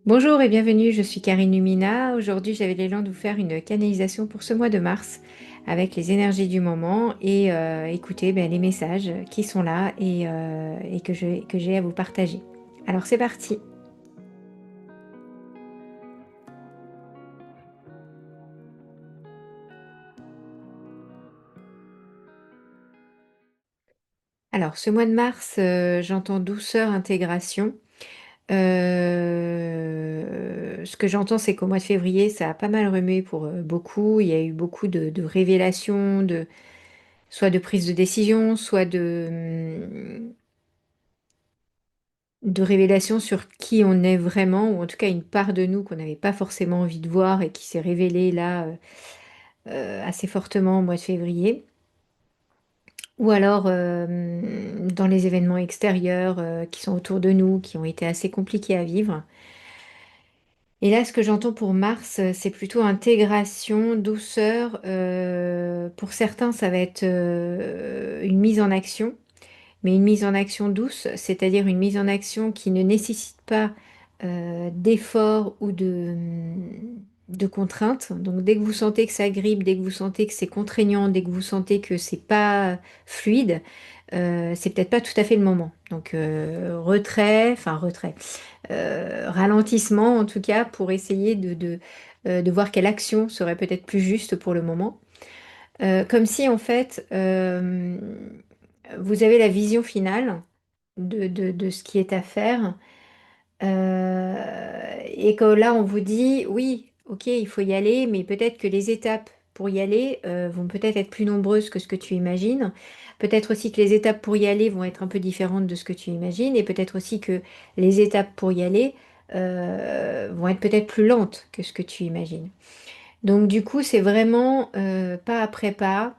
Bonjour et bienvenue, je suis Karine Lumina. Aujourd'hui, j'avais l'élan de vous faire une canalisation pour ce mois de mars avec les énergies du moment et écouter les messages qui sont là et que j'ai à vous partager. Alors c'est parti. Alors ce mois de mars, j'entends douceur, intégration. Ce que j'entends, c'est qu'au mois de février, ça a pas mal remué pour beaucoup. Il y a eu beaucoup de révélations, soit de prise de décision, soit de révélations sur qui on est vraiment, ou en tout cas une part de nous qu'on n'avait pas forcément envie de voir et qui s'est révélée là assez fortement au mois de février. Ou alors dans les événements extérieurs qui sont autour de nous, qui ont été assez compliqués à vivre. Et là, ce que j'entends pour Mars, c'est plutôt intégration, douceur. Pour certains, ça va être une mise en action, mais une mise en action douce, c'est-à-dire une mise en action qui ne nécessite pas d'effort ou de contraintes. Donc dès que vous sentez que ça grippe, dès que vous sentez que c'est contraignant, dès que vous sentez que c'est pas fluide, c'est peut-être pas tout à fait le moment. Donc retrait, ralentissement en tout cas pour essayer de voir quelle action serait peut-être plus juste pour le moment. Comme si en fait vous avez la vision finale de ce qui est à faire. Et que là, on vous dit, oui, ok, il faut y aller, mais peut-être que les étapes pour y aller vont peut-être être plus nombreuses que ce que tu imagines. Peut-être aussi que les étapes pour y aller vont être un peu différentes de ce que tu imagines. Et peut-être aussi que les étapes pour y aller vont être peut-être plus lentes que ce que tu imagines. Donc du coup, c'est vraiment pas après pas.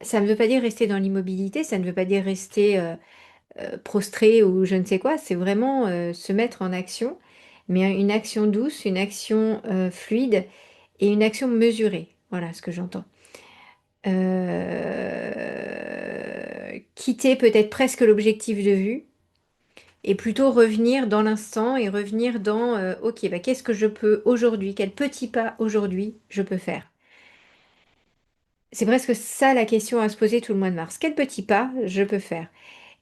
Ça ne veut pas dire rester dans l'immobilité, ça ne veut pas dire rester prostré ou je ne sais quoi, c'est vraiment se mettre en action, mais une action douce, une action fluide et une action mesurée. Voilà ce que j'entends. Quitter peut-être presque l'objectif de vue et plutôt revenir dans l'instant et revenir dans ok, bah, qu'est-ce que je peux aujourd'hui, quel petit pas aujourd'hui je peux faire? C'est presque ça la question à se poser tout le mois de mars. Quel petit pas je peux faire?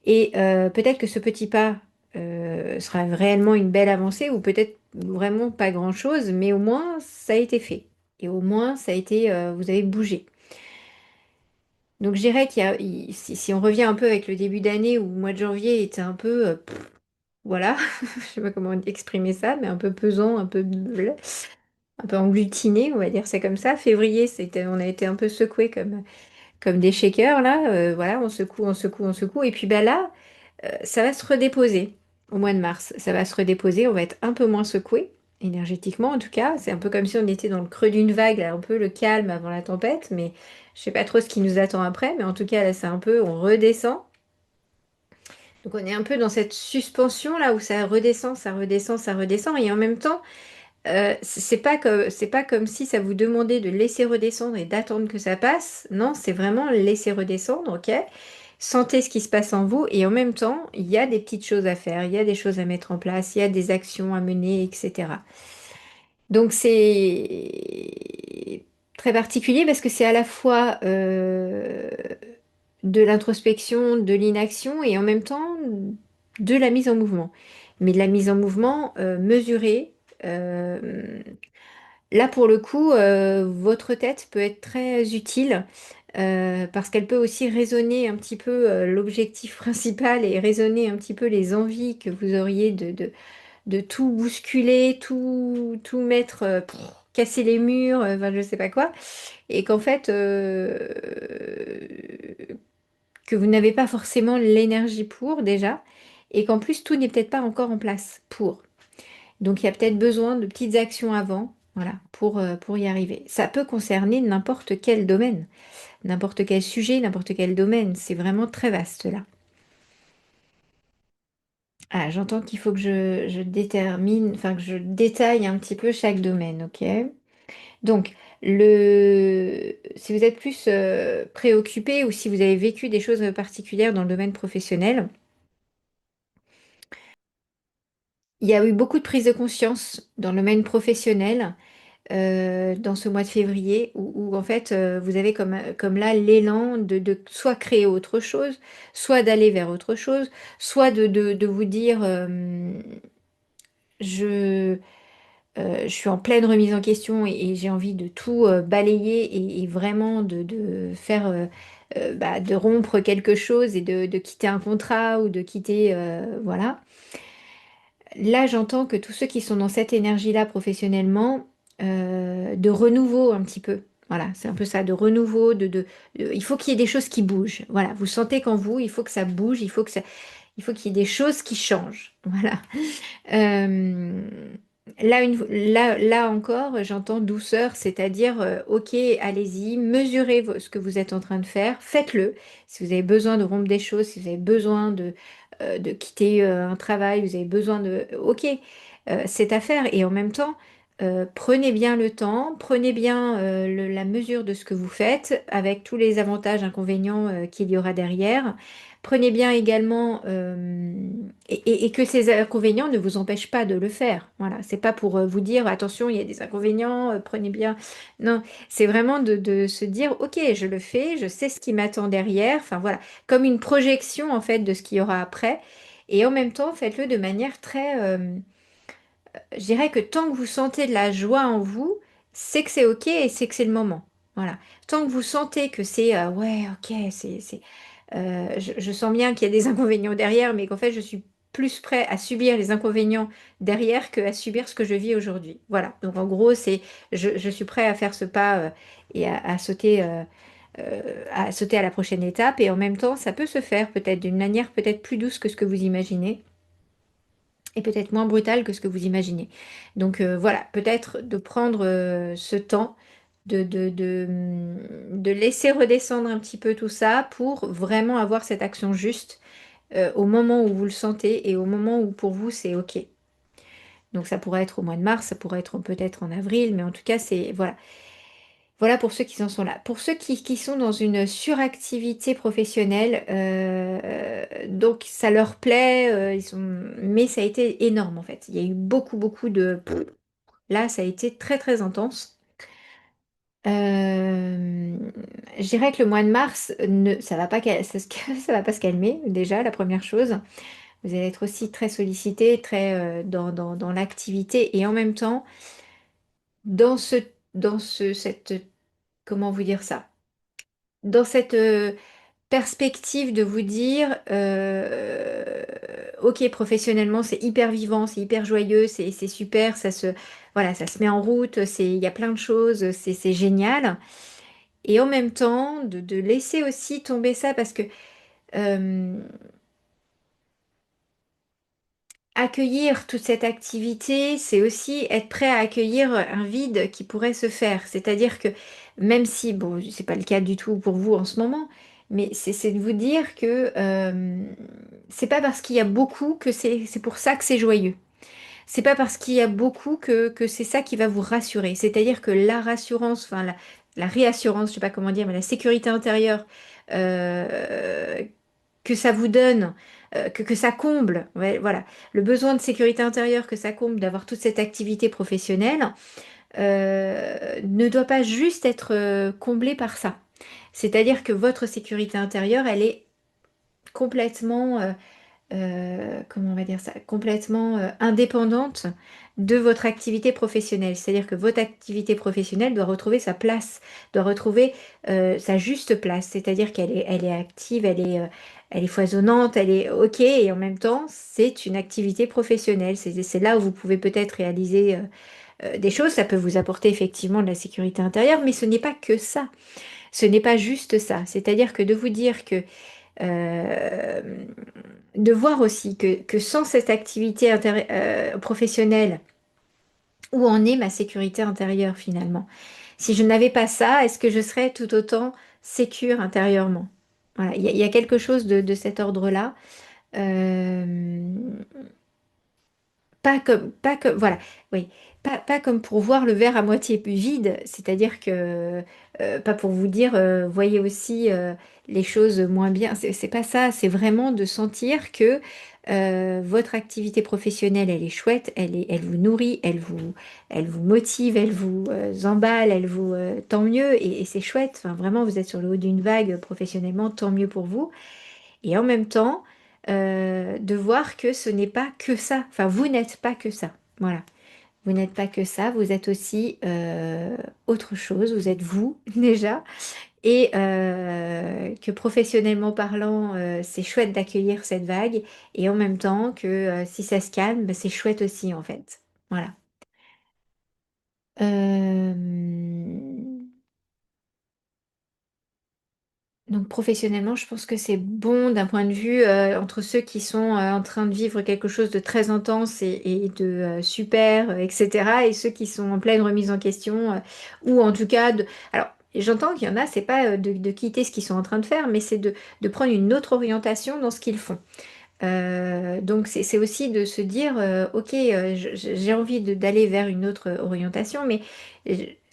Et peut-être que ce petit pas sera réellement une belle avancée ou peut-être vraiment pas grand-chose, mais au moins ça a été fait. Et au moins ça a été, vous avez bougé. Donc je dirais si on revient un peu avec le début d'année où le mois de janvier était un peu, voilà, je sais pas comment exprimer ça, mais un peu pesant, un peu englutiné, on va dire c'est comme ça. Février, on a été un peu secoué comme des shakers là, voilà, on secoue, on secoue, on secoue. Et puis bah là, ça va se redéposer au mois de mars. Ça va se redéposer, on va être un peu moins secoué, énergétiquement en tout cas. C'est un peu comme si on était dans le creux d'une vague, là, un peu le calme avant la tempête, mais je sais pas trop ce qui nous attend après, mais en tout cas là c'est un peu, on redescend. Donc on est un peu dans cette suspension là où ça redescend, ça redescend, ça redescend, et en même temps, c'est pas comme si ça vous demandait de laisser redescendre et d'attendre que ça passe. Non, c'est vraiment laisser redescendre, ok? Sentez ce qui se passe en vous et en même temps, il y a des petites choses à faire, il y a des choses à mettre en place, il y a des actions à mener, etc. Donc c'est très particulier parce que c'est à la fois de l'introspection, de l'inaction et en même temps de la mise en mouvement. Mais de la mise en mouvement mesurée. euh, Là, pour le coup, votre tête peut être très utile parce qu'elle peut aussi raisonner un petit peu l'objectif principal et raisonner un petit peu les envies que vous auriez de tout bousculer, tout mettre, casser les murs, enfin je sais pas quoi, et qu'en fait, que vous n'avez pas forcément l'énergie pour déjà, et qu'en plus tout n'est peut-être pas encore en place pour. Donc il y a peut-être besoin de petites actions avant, voilà, pour y arriver. Ça peut concerner n'importe quel domaine, n'importe quel sujet, n'importe quel domaine. C'est vraiment très vaste là. Ah, j'entends qu'il faut que je détermine, enfin que je détaille un petit peu chaque domaine, ok? Donc, si vous êtes plus préoccupé ou si vous avez vécu des choses particulières dans le domaine professionnel, Il y a eu beaucoup de prise de conscience dans le domaine professionnel dans ce mois de février où, en fait vous avez comme là l'élan de soit créer autre chose, soit d'aller vers autre chose, soit de vous dire je, je suis en pleine remise en question et j'ai envie de tout balayer et vraiment de faire de rompre quelque chose et de quitter un contrat ou de quitter voilà. Là, j'entends que tous ceux qui sont dans cette énergie-là professionnellement, de renouveau un petit peu. Voilà, c'est un peu ça, de renouveau, il faut qu'il y ait des choses qui bougent. Voilà, vous sentez qu'en vous, il faut que ça bouge, il faut qu'il y ait des choses qui changent. Voilà. Euh, là encore, j'entends douceur, c'est-à-dire, ok, allez-y, mesurez ce que vous êtes en train de faire, faites-le. Si vous avez besoin de rompre des choses, si vous avez besoin de quitter un travail, vous avez besoin de... Ok, c'est à faire. Et en même temps, prenez bien le temps, prenez bien la mesure de ce que vous faites, avec tous les avantages, inconvénients qu'il y aura derrière. Prenez bien également et que ces inconvénients ne vous empêchent pas de le faire. Voilà, c'est pas pour vous dire attention, il y a des inconvénients, prenez bien. Non, c'est vraiment de se dire ok, je le fais, je sais ce qui m'attend derrière. Enfin voilà, comme une projection en fait de ce qu'il y aura après. Et en même temps, faites-le de manière très, je dirais que tant que vous sentez de la joie en vous, c'est que c'est ok et c'est que c'est le moment. Voilà. Tant que vous sentez que c'est ouais, ok, je sens bien qu'il y a des inconvénients derrière, mais qu'en fait, je suis plus prêt à subir les inconvénients derrière que à subir ce que je vis aujourd'hui. Voilà. Donc, en gros, je suis prêt à faire ce pas et à sauter à la prochaine étape. Et en même temps, ça peut se faire peut-être d'une manière peut-être plus douce que ce que vous imaginez et peut-être moins brutale que ce que vous imaginez. Donc, voilà, peut-être de prendre ce temps. De laisser redescendre un petit peu tout ça pour vraiment avoir cette action juste au moment où vous le sentez et au moment où pour vous c'est OK. Donc ça pourrait être au mois de mars, ça pourrait être peut-être en avril, mais en tout cas c'est voilà. Voilà pour ceux qui en sont là. Pour ceux qui sont dans une suractivité professionnelle, donc ça leur plaît, mais ça a été énorme en fait. Il y a eu beaucoup, beaucoup de... Là, ça a été très, très intense. Euh, je dirais que le mois de mars, ça va pas, ça va pas se calmer, déjà, la première chose. Vous allez être aussi très sollicité, très dans l'activité et en même temps, dans ce, comment vous dire ça? Dans cette perspective de vous dire, ok, professionnellement, c'est hyper vivant, c'est hyper joyeux, c'est super, voilà, ça se met en route, il y a plein de choses, c'est génial. Et en même temps, de laisser aussi tomber ça parce que euh, accueillir toute cette activité, c'est aussi être prêt à accueillir un vide qui pourrait se faire. C'est-à-dire que même si, bon, c'est pas le cas du tout pour vous en ce moment, mais c'est de vous dire que c'est pas parce qu'il y a beaucoup que c'est pour ça que c'est joyeux. C'est pas parce qu'il y a beaucoup que c'est ça qui va vous rassurer. C'est-à-dire que la rassurance, enfin la réassurance, je sais pas comment dire, mais la sécurité intérieure euh, que ça vous donne, que ça comble, ouais, voilà, le besoin de sécurité intérieure que ça comble d'avoir toute cette activité professionnelle ne doit pas juste être comblé par ça. C'est-à-dire que votre sécurité intérieure, elle est complètement comment on va dire ça, complètement indépendante de votre activité professionnelle. C'est-à-dire que votre activité professionnelle doit retrouver sa place, doit retrouver sa juste place. C'est-à-dire elle est active, elle est foisonnante, elle est OK, et en même temps, c'est une activité professionnelle. C'est là où vous pouvez peut-être réaliser des choses. Ça peut vous apporter effectivement de la sécurité intérieure, mais ce n'est pas que ça. Ce n'est pas juste ça. C'est-à-dire que de vous dire que euh, de voir aussi que sans cette activité professionnelle, où en est ma sécurité intérieure finalement? Si je n'avais pas ça, est-ce que je serais tout autant sécure intérieurement? Voilà, il y a quelque chose de cet ordre-là. Euh, pas comme, voilà, oui, pas comme pour voir le verre à moitié vide, c'est-à-dire que, pas pour vous dire, voyez aussi les choses moins bien, c'est pas ça, c'est vraiment de sentir que Votre activité professionnelle, elle est chouette, elle vous nourrit, elle vous motive, elle vous emballe, tant mieux, et c'est chouette. Enfin, vraiment, vous êtes sur le haut d'une vague professionnellement, tant mieux pour vous. Et en même temps, de voir que ce n'est pas que ça. Enfin, vous n'êtes pas que ça. Voilà. Vous n'êtes pas que ça, vous êtes aussi autre chose, vous êtes vous déjà, et que professionnellement parlant, c'est chouette d'accueillir cette vague, et en même temps que si ça se calme, bah, c'est chouette aussi en fait. Voilà. Euh, Donc professionnellement, je pense que c'est bon d'un point de vue entre ceux qui sont en train de vivre quelque chose de très intense et de super, etc., et ceux qui sont en pleine remise en question, ou en tout cas de... Alors, j'entends qu'il y en a, c'est pas de quitter ce qu'ils sont en train de faire, mais c'est de prendre une autre orientation dans ce qu'ils font. Donc c'est aussi de se dire, ok, j'ai envie d'aller vers une autre orientation, mais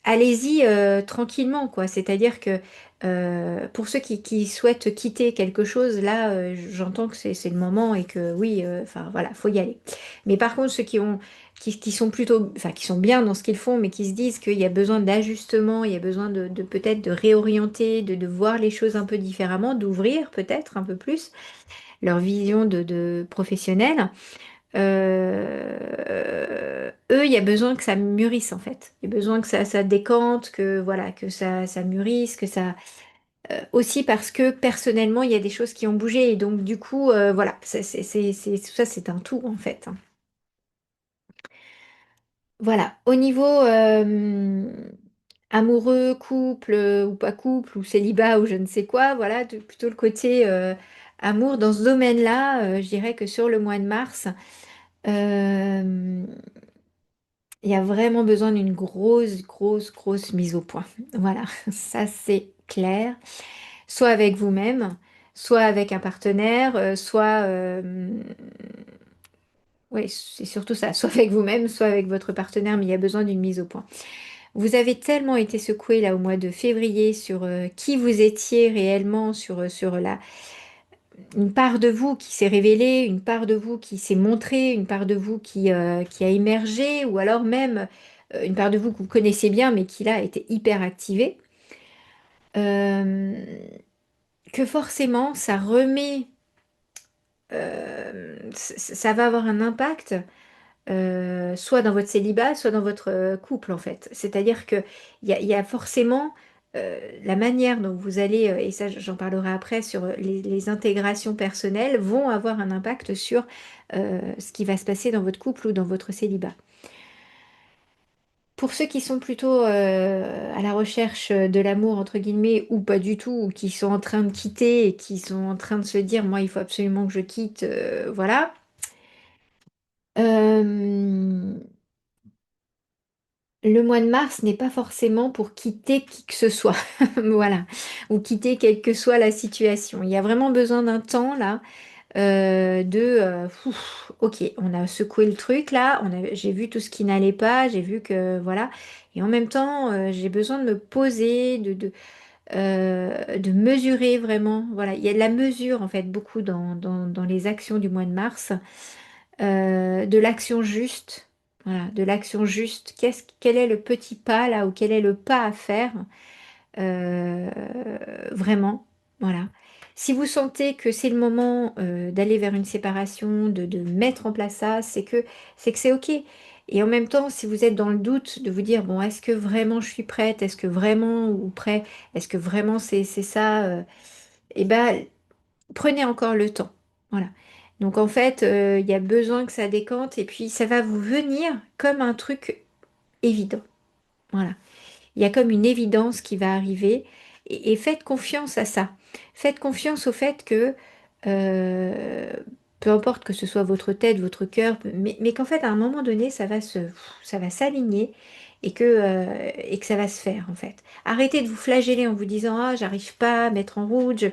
allez-y tranquillement, quoi. C'est-à-dire que pour ceux qui souhaitent quitter quelque chose, là, j'entends que c'est le moment et que oui, enfin voilà, faut y aller. Mais par contre, ceux qui sont plutôt, enfin qui sont bien dans ce qu'ils font, mais qui se disent qu'il y a besoin d'ajustement, il y a besoin de peut-être de réorienter, de voir les choses un peu différemment, d'ouvrir peut-être un peu plus leur vision de professionnelle, eux, il y a besoin que ça mûrisse en fait. Il y a besoin que ça décante, que voilà, que ça mûrisse, que ça aussi parce que personnellement, il y a des choses qui ont bougé et donc du coup, voilà, tout ça, c'est un tout en fait. Voilà. Au niveau amoureux, couple ou pas couple ou célibat ou je ne sais quoi, voilà, plutôt le côté amour dans ce domaine-là, je dirais que sur le mois de mars. Euh, il y a vraiment besoin d'une grosse mise au point. Voilà, ça c'est clair. Soit avec vous-même, soit avec un partenaire, soit... oui, c'est surtout ça, soit avec vous-même, soit avec votre partenaire, mais il y a besoin d'une mise au point. Vous avez tellement été secoué là au mois de février sur qui vous étiez réellement, sur une part de vous qui s'est révélée, une part de vous qui s'est montrée, une part de vous qui a émergé, ou alors même une part de vous que vous connaissez bien, mais qui là a été hyper activée, euh, que forcément ça remet, ça va avoir un impact soit dans votre célibat, soit dans votre couple en fait. C'est-à-dire que il y a forcément la manière dont vous allez, et ça j'en parlerai après, sur les intégrations personnelles, vont avoir un impact sur ce qui va se passer dans votre couple ou dans votre célibat. Pour ceux qui sont plutôt à la recherche de l'amour, entre guillemets, ou pas du tout, ou qui sont en train de quitter et qui sont en train de se dire, moi, il faut absolument que je quitte, voilà. Euh, Le mois de mars n'est pas forcément pour quitter qui que ce soit, voilà, ou quitter quelle que soit la situation. Il y a vraiment besoin d'un temps là, ok, on a secoué le truc là, j'ai vu tout ce qui n'allait pas, j'ai vu que voilà, et en même temps, j'ai besoin de me poser, de mesurer vraiment. Voilà, il y a de la mesure en fait beaucoup dans les actions du mois de mars, de l'action juste. Voilà, de l'action juste. Quel est le petit pas là ou quel est le pas à faire euh, vraiment? Voilà. Si vous sentez que c'est le moment d'aller vers une séparation, de mettre en place ça, c'est que c'est OK. Et en même temps, si vous êtes dans le doute, de vous dire, bon, est-ce que vraiment je suis prête? Est-ce que vraiment, ou prêt? Est-ce que vraiment c'est ça? Eh ben, prenez encore le temps. Voilà. Donc en fait, il y a besoin que ça décante et puis ça va vous venir comme un truc évident. Voilà. Il y a comme une évidence qui va arriver et faites confiance à ça. Faites confiance au fait que euh, peu importe que ce soit votre tête, votre cœur, mais qu'en fait à un moment donné ça va s'aligner et que ça va se faire en fait. Arrêtez de vous flageller en vous disant ah j'arrive pas à mettre en route,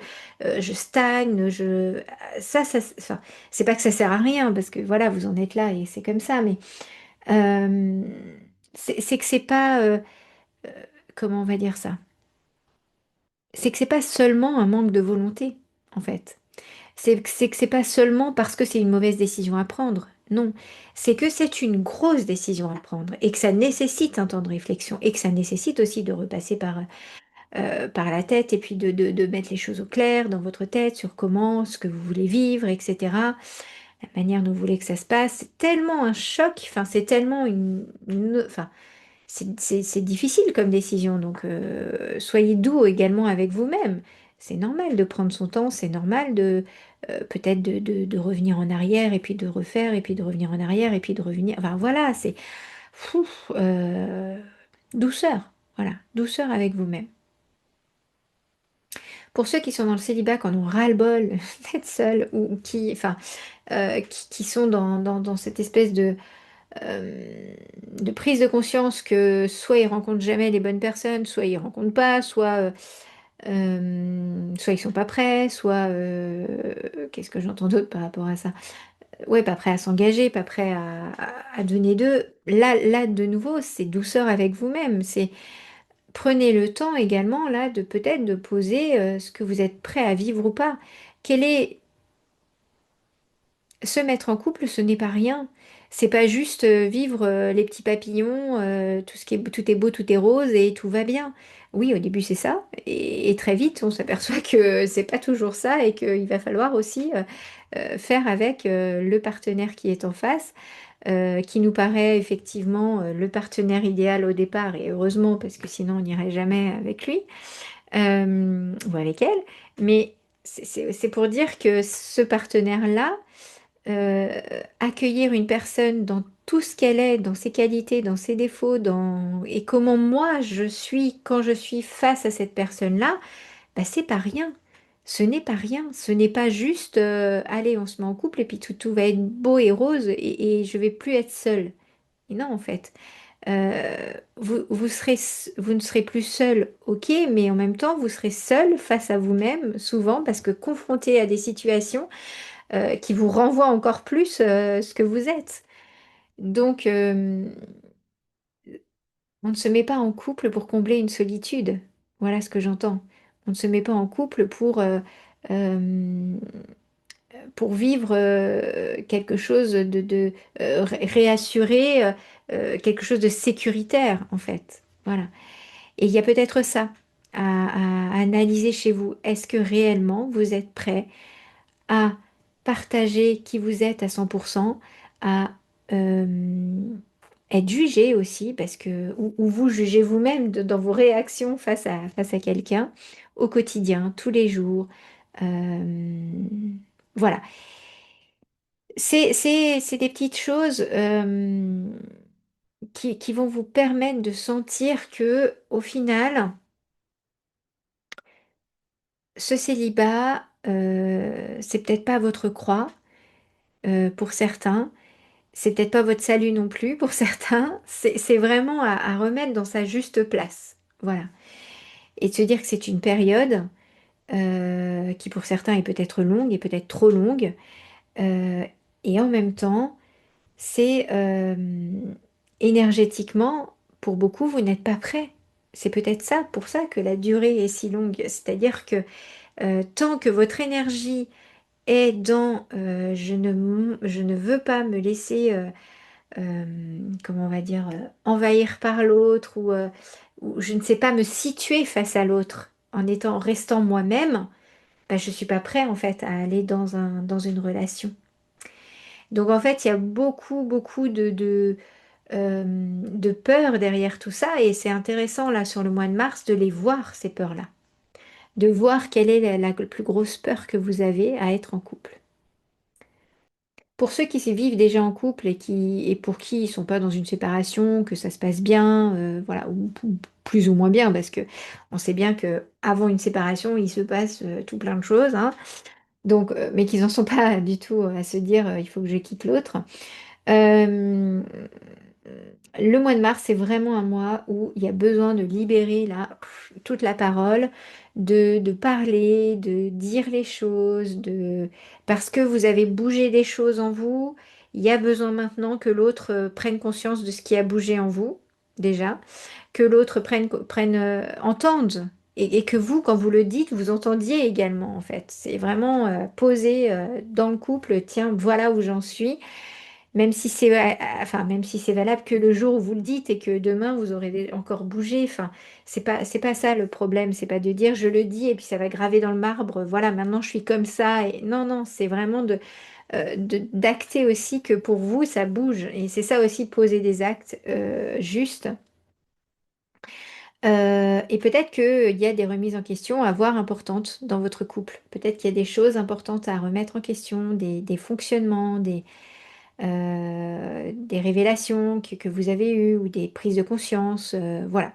je stagne, enfin, c'est pas que ça sert à rien parce que voilà vous en êtes là et c'est comme ça, mais euh, c'est que c'est pas comment on va dire ça? C'est que c'est pas seulement un manque de volonté, en fait. C'est que c'est pas seulement parce que c'est une mauvaise décision à prendre. Non, c'est que c'est une grosse décision à prendre et que ça nécessite un temps de réflexion et que ça nécessite aussi de repasser par la tête et puis de mettre les choses au clair dans votre tête sur comment, ce que vous voulez vivre, etc. La manière dont vous voulez que ça se passe. C'est tellement un choc, enfin, c'est tellement enfin, c'est difficile comme décision, donc soyez doux également avec vous-même. C'est normal de prendre son temps, c'est normal de peut-être de revenir en arrière et puis de refaire et puis de revenir en arrière et puis de revenir. Enfin voilà, c'est fou, douceur, voilà, douceur avec vous-même. Pour ceux qui sont dans le célibat, quand on ras-le-bol d'être seul ou qui, enfin, qui sont dans cette espèce de prise de conscience que soit ils rencontrent jamais les bonnes personnes, soit ils rencontrent pas, soit ils sont pas prêts, soit qu'est-ce que j'entends d'autre par rapport à ça? Ouais, pas prêt à s'engager, pas prêt à donner d'eux. Là, de nouveau, c'est douceur avec vous-même. C'est prenez le temps également là de peut-être de poser ce que vous êtes prêt à vivre ou pas. Quel est Se mettre en couple, ce n'est pas rien. C'est pas juste vivre les petits papillons, tout est beau, tout est rose et tout va bien. Oui, au début c'est ça, et très vite on s'aperçoit que c'est pas toujours ça et qu'il va falloir aussi faire avec le partenaire qui est en face, qui nous paraît effectivement le partenaire idéal au départ, et heureusement parce que sinon on n'irait jamais avec lui ou avec elle. Mais c'est pour dire que ce partenaire-là, accueillir une personne dans tout ce qu'elle est, dans ses qualités, dans ses défauts, et comment moi je suis quand je suis face à cette personne-là, bah, c'est pas rien. Ce n'est pas rien. Ce n'est pas juste, allez, on se met en couple et puis tout va être beau et rose et je vais plus être seule. Et non, en fait. Vous ne serez plus seul, ok, mais en même temps, vous serez seul face à vous-même, souvent, parce que confronté à des situations qui vous renvoie encore plus ce que vous êtes. Donc, on ne se met pas en couple pour combler une solitude. Voilà ce que j'entends. On ne se met pas en couple euh, pour vivre quelque chose réassurer, quelque chose de sécuritaire, en fait. Voilà. Et il y a peut-être ça à analyser chez vous. Est-ce que réellement vous êtes prêt à partager qui vous êtes à 100%, à euh, être jugé aussi, parce que, ou vous jugez vous-même dans vos réactions face à quelqu'un au quotidien, tous les jours. Euh, voilà. C'est des petites choses qui vont vous permettre de sentir que, au final, ce célibat, c'est peut-être pas votre croix pour certains. C'est peut-être pas votre salut non plus pour certains. C'est vraiment à remettre dans sa juste place. Voilà. Et de se dire que c'est une période qui pour certains est peut-être longue et peut-être trop longue. Euh, et en même temps, c'est énergétiquement, pour beaucoup, vous n'êtes pas prêt. C'est peut-être ça, pour ça que la durée est si longue. C'est-à-dire que tant que votre énergie est dans je ne veux pas me laisser comment on va dire, envahir par l'autre ou je ne sais pas me situer face à l'autre en restant moi-même, bah, je suis pas prêt en fait à aller dans une relation. Donc en fait, il y a beaucoup de peurs derrière tout ça et c'est intéressant là sur le mois de mars de les voir, ces peurs-là. De voir quelle est la plus grosse peur que vous avez à être en couple. Pour ceux qui s'y vivent déjà en couple et pour qui ils sont pas dans une séparation, que ça se passe bien, voilà, ou plus ou moins bien, parce que on sait bien que avant une séparation, il se passe tout plein de choses, hein. Donc, mais qu'ils n'en sont pas du tout à se dire il faut que je quitte l'autre. Euh, le mois de mars, c'est vraiment un mois où il y a besoin de libérer là, toute la parole, de parler, de dire les choses, parce que vous avez bougé des choses en vous. Il y a besoin maintenant que l'autre prenne conscience de ce qui a bougé en vous, déjà, que l'autre entende. et que vous, quand vous le dites, vous entendiez également, en fait. C'est vraiment poser dans le couple, tiens, voilà où j'en suis. Même si c'est enfin, même si c'est valable que le jour où vous le dites et que demain vous aurez encore bougé, enfin, c'est pas ça le problème, c'est pas de dire je le dis et puis ça va graver dans le marbre, voilà, maintenant je suis comme ça. Et non, non, c'est vraiment d'acter aussi que pour vous ça bouge. Et c'est ça aussi, poser des actes justes. Et peut-être qu'il y a des remises en question à voir importantes dans votre couple. Peut-être qu'il y a des choses importantes à remettre en question, des fonctionnements, des révélations que vous avez eues ou des prises de conscience. Voilà.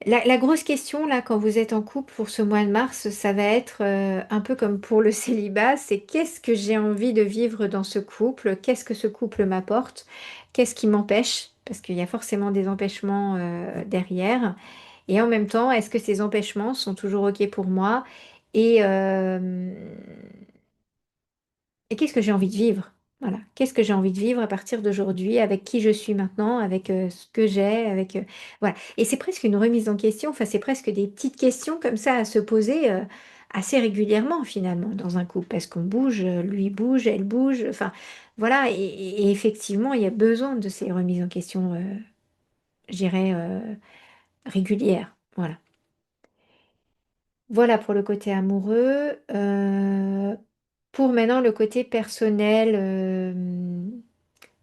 La grosse question, là, quand vous êtes en couple pour ce mois de mars, ça va être un peu comme pour le célibat, c'est qu'est-ce que j'ai envie de vivre dans ce couple? Qu'est-ce que ce couple m'apporte? Qu'est-ce qui m'empêche? Parce qu'il y a forcément des empêchements derrière. Et en même temps, est-ce que ces empêchements sont toujours OK pour moi? Et, et qu'est-ce que j'ai envie de vivre? Voilà. Qu'est-ce que j'ai envie de vivre à partir d'aujourd'hui, avec qui je suis maintenant, avec ce que j'ai, avec voilà. Et c'est presque une remise en question. Enfin, c'est presque des petites questions comme ça à se poser assez régulièrement finalement dans un couple, parce qu'on bouge, lui bouge, elle bouge. Enfin, voilà. Et effectivement, il y a besoin de ces remises en question, je dirais, régulières. Voilà. Voilà pour le côté amoureux. Pour maintenant le côté personnel,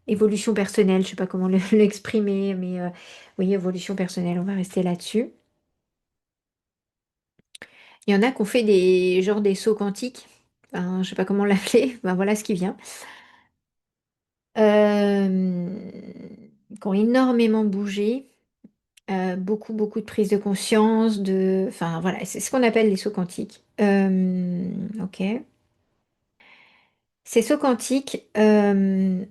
évolution personnelle, je sais pas comment l'exprimer, mais oui, évolution personnelle, on va rester là-dessus. Il y en a qui ont fait des genre des sauts quantiques. Enfin, je sais pas comment l'appeler. Ben, voilà ce qui vient. Qui ont énormément bougé. Beaucoup, beaucoup de prise de conscience, enfin voilà, c'est ce qu'on appelle les sauts quantiques. Ok. Ces sauts quantiques, il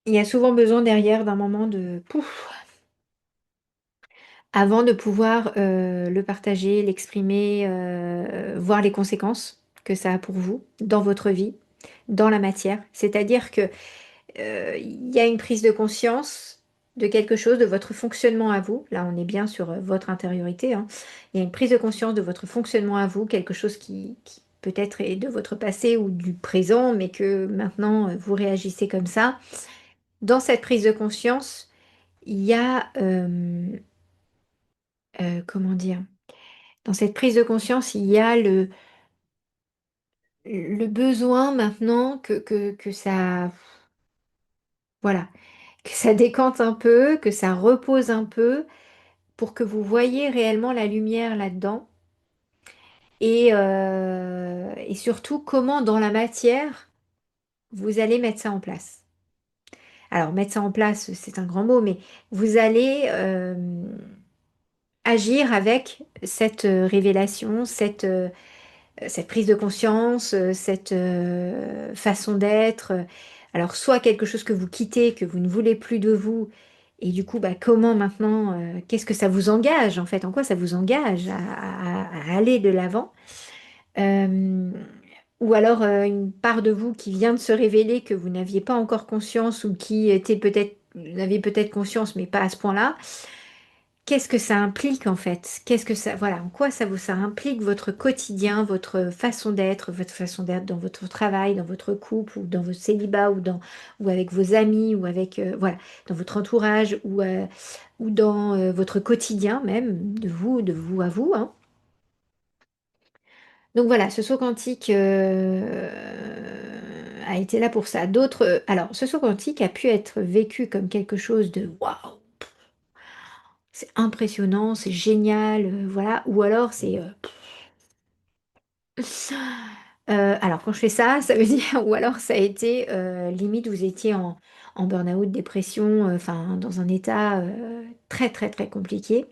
y a souvent besoin derrière d'un moment de pouf, avant de pouvoir le partager, l'exprimer, voir les conséquences que ça a pour vous dans votre vie, dans la matière. C'est-à-dire que il y a une prise de conscience de quelque chose, de votre fonctionnement à vous. Là, on est bien sur votre intériorité, hein. Il y a une prise de conscience de votre fonctionnement à vous, quelque chose qui peut-être est de votre passé ou du présent, mais que maintenant vous réagissez comme ça. Dans cette prise de conscience, il y a, comment dire, dans cette prise de conscience, il y a le besoin maintenant que ça, voilà, que ça décante un peu, que ça repose un peu pour que vous voyez réellement la lumière là-dedans et surtout comment dans la matière vous allez mettre ça en place. Alors, mettre ça en place, c'est un grand mot, mais vous allez agir avec cette révélation, cette prise de conscience, cette façon d'être. Alors, soit quelque chose que vous quittez, que vous ne voulez plus de vous, et du coup, bah, comment maintenant, qu'est-ce que ça vous engage en fait? En quoi ça vous engage à aller de l'avant? Euh, ou alors une part de vous qui vient de se révéler que vous n'aviez pas encore conscience ou qui était peut-être, vous aviez peut-être conscience, mais pas à ce point-là. Qu'est-ce que ça implique en fait? Qu'est-ce que ça, voilà, en quoi ça implique votre quotidien, votre façon d'être dans votre travail, dans votre couple ou dans votre célibat ou avec vos amis ou avec voilà, dans votre entourage ou dans votre quotidien même de vous à vous, hein. Donc voilà, ce saut quantique a été là pour ça. D'autres, alors ce saut quantique a pu être vécu comme quelque chose de waouh, c'est impressionnant, c'est génial, voilà. Ou alors c'est alors quand je fais ça, ça veut dire ou alors ça a été limite vous étiez en burn-out, dépression, enfin dans un état très très très compliqué.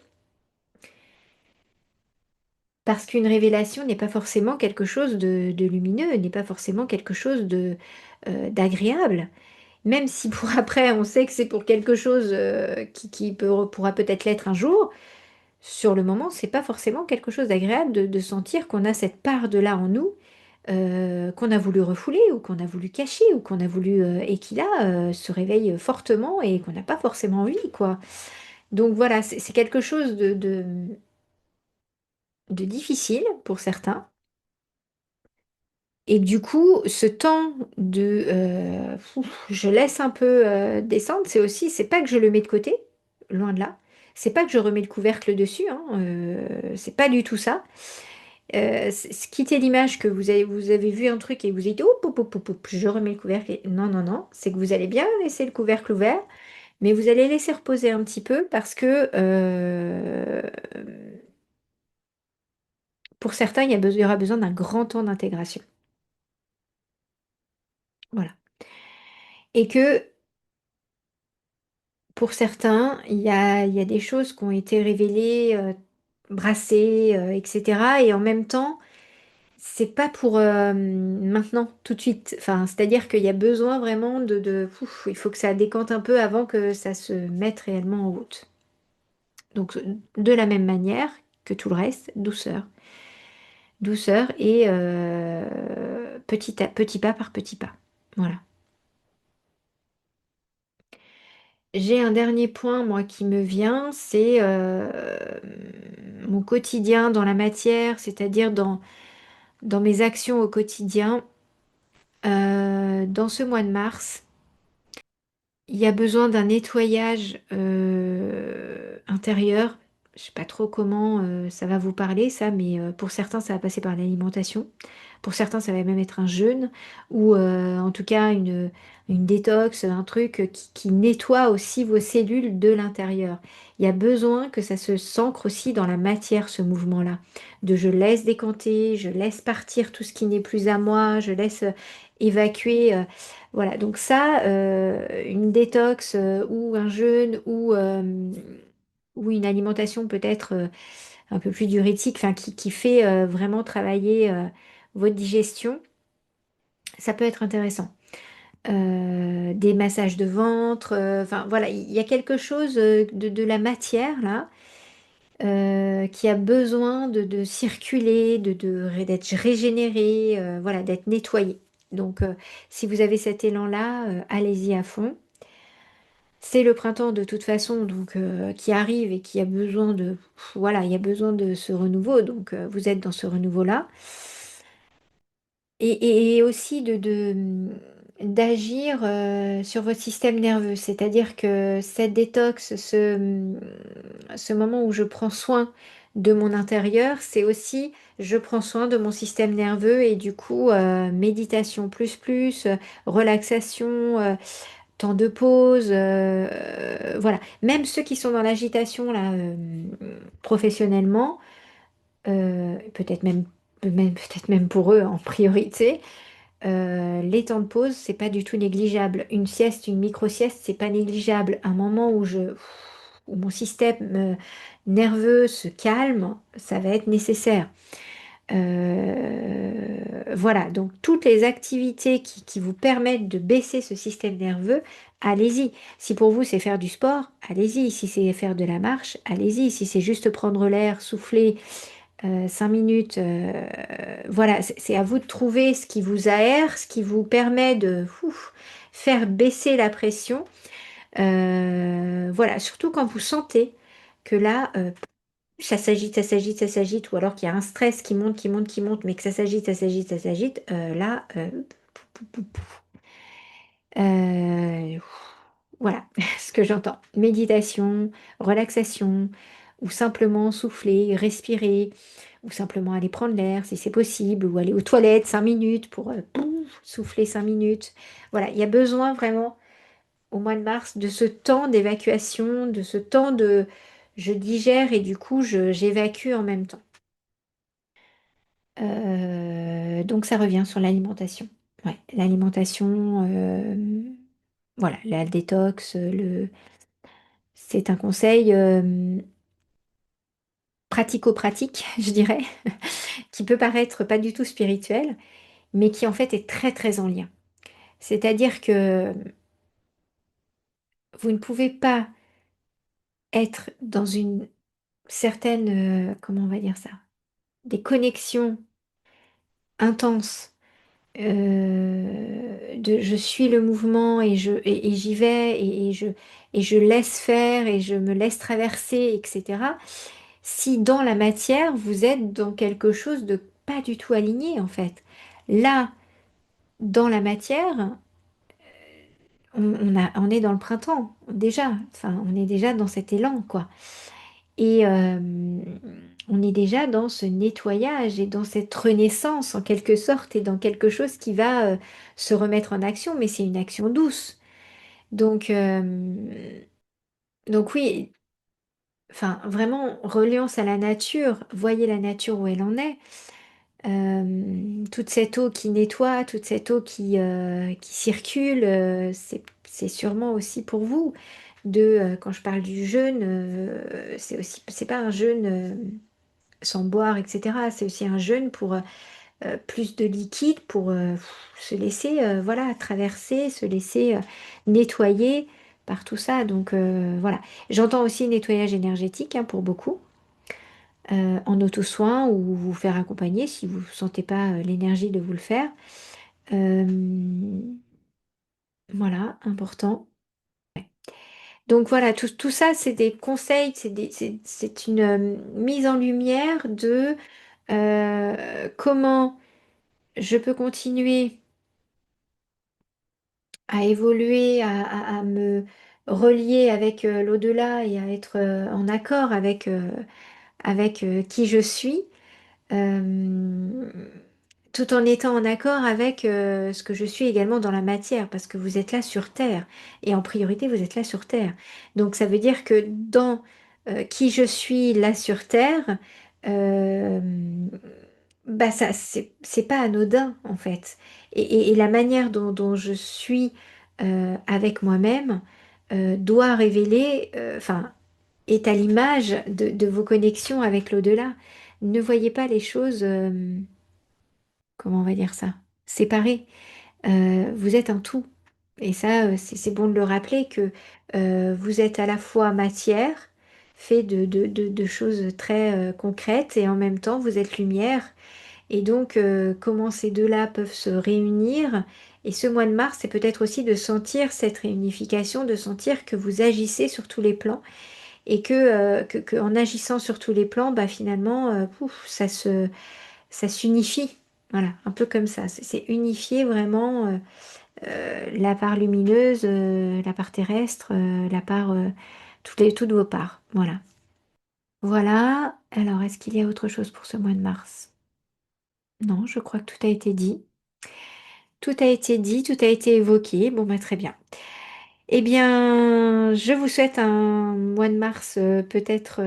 Parce qu'une révélation n'est pas forcément quelque chose de lumineux, n'est pas forcément quelque chose d'agréable. Même si pour après on sait que c'est pour quelque chose pourra peut-être l'être un jour, sur le moment, c'est pas forcément quelque chose d'agréable de sentir qu'on a cette part de là en nous qu'on a voulu refouler ou qu'on a voulu cacher ou qu'on a voulu et qui là se réveille fortement et qu'on n'a pas forcément envie, quoi. Donc voilà, c'est quelque chose de difficile pour certains. Et du coup, ce temps de je laisse un peu descendre, c'est pas que je le mets de côté, loin de là. C'est pas que je remets le couvercle dessus, hein, c'est pas du tout ça. Quitter l'image que vous avez vu un truc et vous dites, oh, je remets le couvercle. Non, non, non, c'est que vous allez bien laisser le couvercle ouvert, mais vous allez laisser reposer un petit peu parce que pour certains, il y aura besoin d'un grand temps d'intégration. Voilà. Et que pour certains, il y a des choses qui ont été révélées, brassées, etc. Et en même temps, c'est pas pour maintenant, tout de suite. Enfin, c'est-à-dire qu'il y a besoin vraiment il faut que ça décante un peu avant que ça se mette réellement en route. Donc, de la même manière que tout le reste, douceur. Douceur et petit pas par petit pas. Voilà. J'ai un dernier point, moi, qui me vient, c'est mon quotidien dans la matière, c'est-à-dire dans mes actions au quotidien. Dans ce mois de mars, il y a besoin d'un nettoyage intérieur. Je sais pas trop comment ça va vous parler, ça, mais pour certains, ça va passer par l'alimentation. Pour certains, ça va même être un jeûne ou en tout cas une détox, un truc qui nettoie aussi vos cellules de l'intérieur. Il y a besoin que ça se s'ancre aussi dans la matière, ce mouvement-là. De je laisse décanter, je laisse partir tout ce qui n'est plus à moi, je laisse évacuer. Voilà, donc ça, une détox ou un jeûne ou une alimentation peut-être un peu plus diurétique, enfin qui fait vraiment travailler votre digestion, ça peut être intéressant. Des massages de ventre, enfin voilà, il y a quelque chose de la matière là qui a besoin de circuler, d'être régénéré, voilà, d'être nettoyé. Donc si vous avez cet élan-là, allez-y à fond. C'est le printemps de toute façon, donc qui arrive et qui a besoin voilà, il y a besoin de ce renouveau. Donc vous êtes dans ce renouveau-là. Et aussi d'agir sur votre système nerveux. C'est-à-dire que cette détox, ce moment où je prends soin de mon intérieur, c'est aussi je prends soin de mon système nerveux et du coup, méditation relaxation, temps de pause, voilà. Même ceux qui sont dans l'agitation là, professionnellement, peut-être même pour eux en priorité. Les temps de pause, c'est pas du tout négligeable. Une sieste, une micro-sieste, c'est pas négligeable. Un moment où mon système nerveux se calme, ça va être nécessaire. Voilà, donc toutes les activités qui vous permettent de baisser ce système nerveux, allez-y. Si pour vous c'est faire du sport, allez-y. Si c'est faire de la marche, allez-y. Si c'est juste prendre l'air, souffler 5 minutes, voilà, c'est à vous de trouver ce qui vous aère, ce qui vous permet de faire baisser la pression. Voilà, surtout quand vous sentez que là, ça s'agite, ça s'agite, ça s'agite, ou alors qu'il y a un stress qui monte, qui monte, qui monte, mais que ça s'agite, ça s'agite, ça s'agite, là, pou, pou, pou. Euh, voilà ce que j'entends. Méditation, relaxation, ou simplement souffler, respirer, ou simplement aller prendre l'air si c'est possible, ou aller aux toilettes 5 minutes pour souffler 5 minutes. Voilà, il y a besoin vraiment au mois de mars de ce temps d'évacuation, de ce temps de je digère et du coup j'évacue en même temps. Donc ça revient sur l'alimentation. Ouais, l'alimentation, voilà, la détox, c'est un conseil pratico-pratique, je dirais, qui peut paraître pas du tout spirituel, mais qui en fait est très très en lien. C'est-à-dire que vous ne pouvez pas être dans une certaine, comment on va dire ça, des connexions intenses de je suis le mouvement et j'y vais et je laisse faire et je me laisse traverser, etc. si dans la matière, vous êtes dans quelque chose de pas du tout aligné, en fait. Là, dans la matière, on est dans le printemps, déjà. Enfin, on est déjà dans cet élan, quoi. Et on est déjà dans ce nettoyage et dans cette renaissance, en quelque sorte, et dans quelque chose qui va se remettre en action, mais c'est une action douce. Donc, donc oui, enfin, vraiment, reliance à la nature, voyez la nature où elle en est. Toute cette eau qui nettoie, toute cette eau qui circule, c'est sûrement aussi pour vous. Quand je parle du jeûne, c'est aussi, c'est pas un jeûne sans boire, etc. C'est aussi un jeûne pour plus de liquide, pour se laisser, voilà, traverser, se laisser nettoyer par tout ça. Donc voilà. J'entends aussi nettoyage énergétique hein, pour beaucoup en auto-soin ou vous faire accompagner si vous ne sentez pas l'énergie de vous le faire. Euh, voilà, important. Donc voilà, tout ça, c'est des conseils, c'est une mise en lumière de comment je peux continuer à évoluer, à me relier avec l'au-delà et à être en accord avec qui je suis euh, tout en étant en accord avec ce que je suis également dans la matière, parce que vous êtes là sur Terre, et en priorité, vous êtes là sur Terre. Donc ça veut dire que dans qui je suis là sur Terre, euh, bah ça, c'est pas anodin en fait. Et la manière dont je suis avec moi-même doit révéler, enfin, est à l'image de vos connexions avec l'au-delà. Ne voyez pas les choses, comment on va dire ça, séparées. Vous êtes un tout. Et ça, c'est bon de le rappeler que vous êtes à la fois matière, fait de choses très concrètes, et en même temps, vous êtes lumière. Et donc, comment ces deux-là peuvent se réunir? Et ce mois de mars, c'est peut-être aussi de sentir cette réunification, de sentir que vous agissez sur tous les plans et que en agissant sur tous les plans, bah finalement, pouf, ça s'unifie. Voilà, un peu comme ça. C'est unifier vraiment la part lumineuse, la part terrestre, la part, toutes vos parts. Voilà. Voilà. Alors, est-ce qu'il y a autre chose pour ce mois de mars? Non, je crois que tout a été dit. Tout a été dit, tout a été évoqué. Bon, bah, très bien. Eh bien, je vous souhaite un mois de mars peut-être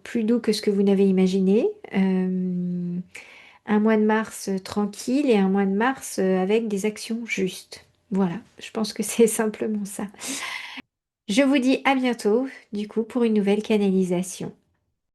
plus doux que ce que vous n'avez imaginé. Un mois de mars tranquille et un mois de mars avec des actions justes. Voilà, je pense que c'est simplement ça. Je vous dis à bientôt, du coup, pour une nouvelle canalisation.